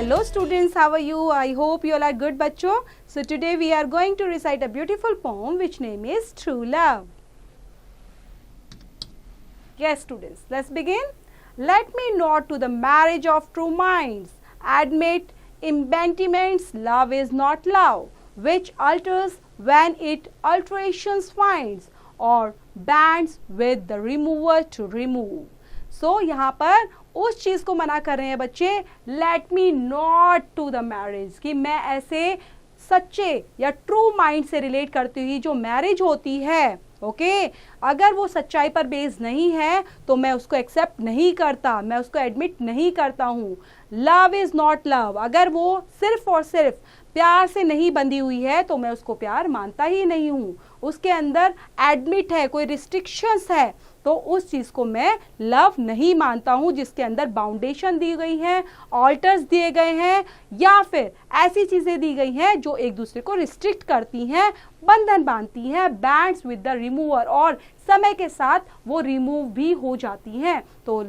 Hello students, how are you? I hope you all are good bachcho. So today we are going to recite a beautiful poem which name is True Love. Yes students, let's begin. Let me not to the marriage of true minds admit impediments. Love is not love, which alters when it alterations finds or bands with the remover to remove. So यहाँ पर उस चीज़ को मना कर रहे हैं बच्चे, let me not to the marriage, कि मैं ऐसे सच्चे या ट्रू माइंड से रिलेट करती हुई जो मैरिज होती है, ओके, अगर वो सच्चाई पर बेस्ड नहीं है तो मैं उसको एक्सेप्ट नहीं करता, मैं उसको एडमिट नहीं करता हूँ. लव इज नॉट लव, अगर वो सिर्फ और सिर्फ प्यार से नहीं बंधी हुई है तो मैं उसको प्यार मानता ही नहीं हूँ. उसके अंदर एडमिट है, कोई रिस्ट्रिक्शंस है, तो उस चीज़ को मैं लव नहीं मानता हूँ जिसके अंदर बाउंडेशन दी गई हैं, ऑल्टर्स दिए गए हैं, या फिर ऐसी चीज़ें दी गई हैं जो एक दूसरे को रिस्ट्रिक्ट करती हैं, बंधन बांधती हैं, बैंड्स विद द रिमूवर, और समय के साथ वो रिमूव भी हो जाती हैं. तो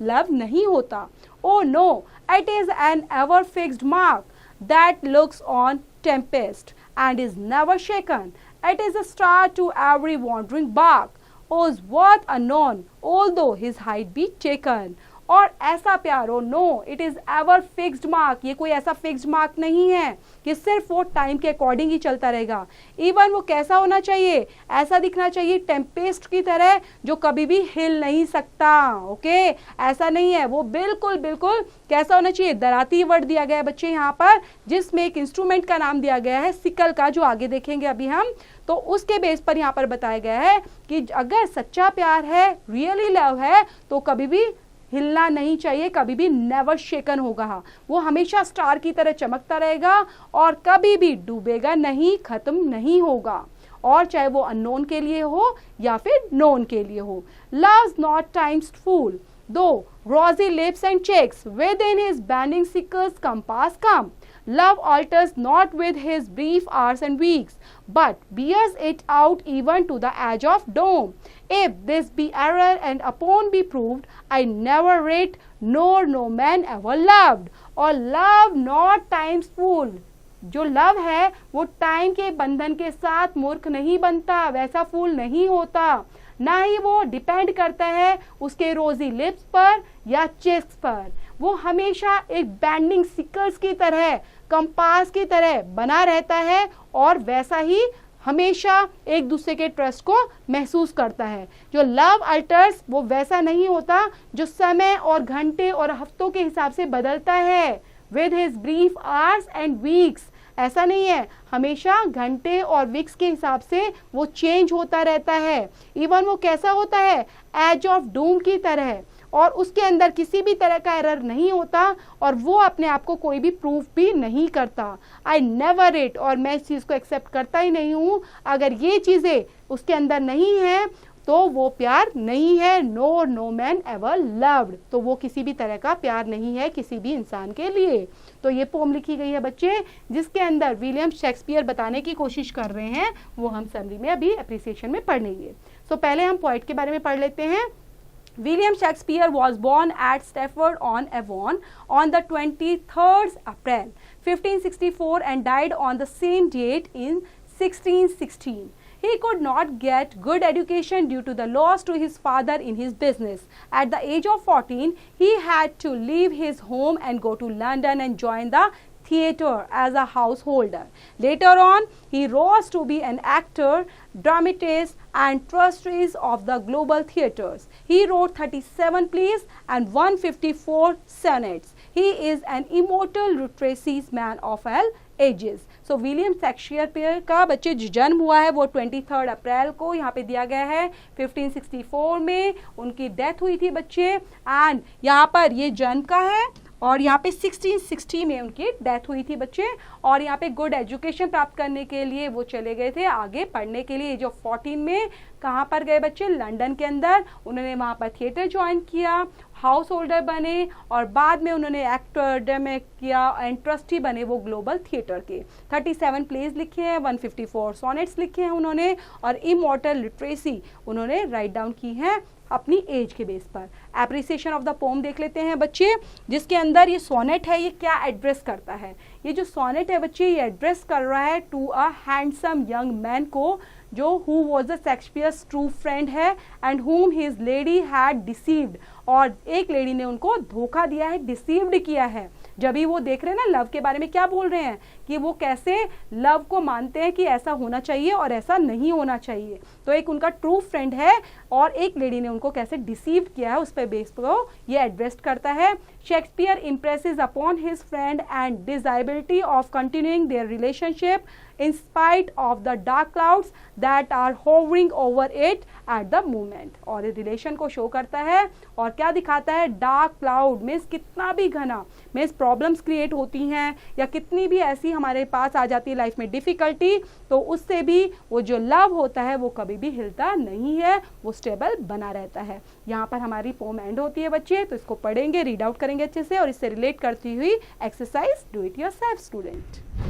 लव नहीं होता. Oh no, it is an ever fixed mark that looks on tempest and is never shaken. It is a star to every wandering bark, whose worth unknown, although his height be taken. और ऐसा प्यार, हो no, it is ever fixed mark, ये कोई ऐसा fixed mark नहीं है कि सिर्फ वो टाइम के अकॉर्डिंग ही चलता रहेगा. इवन वो कैसा होना चाहिए, ऐसा दिखना चाहिए टेम्पेस्ट की तरह जो कभी भी हिल नहीं सकता. ओके, ऐसा नहीं है, वो बिल्कुल बिल्कुल कैसा होना चाहिए, दराती वर्ड दिया गया है बच्चे यहाँ पर, जिसमें एक इंस्ट्रूमेंट का नाम दिया गया है सिकल का, जो आगे देखेंगे अभी हम. तो उसके बेस पर यहाँ पर बताया गया है कि अगर सच्चा प्यार है, रियली लव है, तो कभी भी हिलना नहीं चाहिए, कभी भी नेवर शेकन होगा, वो हमेशा स्टार की तरह चमकता रहेगा और कभी भी डूबेगा नहीं, खत्म नहीं होगा, और चाहे वो अननोन के लिए हो या फिर नोन के लिए हो. लव्स नॉट टाइम्स फूल दो rosy lips and checks within his bending sickle's compass come. Love alters not with his brief hours and weeks, but bears it out even to the edge of doom. If this be error and upon be proved, I never rate nor no man ever loved. और love not time's fool, जो love है वो time के बंधन के साथ मूर्ख नहीं बनता, वैसा फूल नहीं होता, ना ही वो डिपेंड करता है उसके रोजी लिप्स पर या चेक्स पर. वो हमेशा एक बैंडिंग सिकल्स की तरह, कंपास की तरह बना रहता है और वैसा ही हमेशा एक दूसरे के ट्रस्ट को महसूस करता है. जो लव अल्टर्स वो वैसा नहीं होता जो समय और घंटे और हफ्तों के हिसाब से बदलता है, with his brief hours and weeks. ऐसा नहीं है, हमेशा घंटे और वीक्स के हिसाब से वो चेंज होता रहता है. इवन वो कैसा होता है, एज ऑफ डूम की तरह, और उसके अंदर किसी भी तरह का एरर नहीं होता और वो अपने आप को कोई भी प्रूफ भी नहीं करता. आई नेवर इट, और मैं इस चीज़ को एक्सेप्ट करता ही नहीं हूँ. अगर ये चीज़ें उसके अंदर नहीं है तो वो प्यार नहीं है. नो मैन एवर लव्ड, तो वो किसी भी तरह का प्यार नहीं है किसी भी इंसान के लिए. तो ये पोम लिखी गई है बच्चे, जिसके अंदर विलियम शेक्सपियर बताने की कोशिश कर रहे हैं, वो हम समरी में अभी अप्रिसिएशन में पढ़ लेंगे. तो पहले हम पोइट के बारे में पढ़ लेते हैं. William Shakespeare was born at Stratford-on-Avon on the 23rd April 1564 and died on the same date in 1616. He could not get good education due to the loss to his father in his business. At the age of 14, he had to leave his home and go to London and join the theatre as a householder. Later on, he rose to be an actor, dramatist, and trustee of the global theatres. He wrote 37 plays and 154 sonnets. He is an immortal literacy man of all ages. So William Shakespeare का बच्चे जो जन्म हुआ है वो 23 अप्रैल को यहाँ पे दिया गया है. 1564 में उनकी डेथ हुई थी बच्चे, एंड यहाँ पर ये जन्म का है और यहाँ पे 1660 में उनकी डेथ हुई थी बच्चे. और यहाँ पे गुड एजुकेशन प्राप्त करने के लिए वो चले गए थे आगे पढ़ने के लिए. जो 14 में कहाँ पर गए बच्चे, लंदन के अंदर. उन्होंने वहाँ पर थिएटर ज्वाइन किया, हाउस होल्डर बने, और बाद में उन्होंने एक्टर में किया एंड ट्रस्टी बने वो ग्लोबल थिएटर के. 37 प्लेज लिखे हैं, 154 सोनेट्स लिखे हैं उन्होंने, और इमॉर्टल लिटरेसी उन्होंने राइट डाउन की हैं अपनी एज के बेस पर। एप्रिसिएशन ऑफ द पोम देख लेते हैं बच्चे, जिसके अंदर ये सोनेट है, ये क्या एड्रेस करता है? ये जो सोनेट है बच्चे, ये एड्रेस कर रहा है to a handsome young man को, जो who was the Shakespeare's true friend है and whom his lady had deceived, और एक लेडी ने उनको धोखा दिया है, डिसीव्ड किया है। जब भी वो देख रहे हैं ना लव के बारे में, क्या बोल रहे हैं कि वो कैसे लव को मानते हैं कि ऐसा होना चाहिए और ऐसा नहीं होना चाहिए। तो एक उनका ट्रू फ्रेंड है और एक लेडी ने उनको कैसे डिसीव किया है, उस पर बेस को ये एड्रेस करता है। Shakespeare impresses upon his friend and desirability of continuing their relationship in spite of the dark clouds that are hovering over it at the moment। और रिलेशन को शो करता है और क्या दिखाता है? डार्क क्लाउड मीन्स कितना भी घना, मीन्स प्रॉब्लम्स क्रिएट होती हैं या कितनी भी ऐसी हमारे पास आ जाती है लाइफ में डिफिकल्टी, तो उससे भी वो जो लव होता है वो कभी भी हिलता नहीं है, वो स्टेबल बना रहता है। यहाँ पर हमारी पोम एंड होती है बच्चे, तो इसको पढ़ेंगे, रीड आउट करेंगे अच्छे से और इससे रिलेट करती हुई exercise do it yourself student.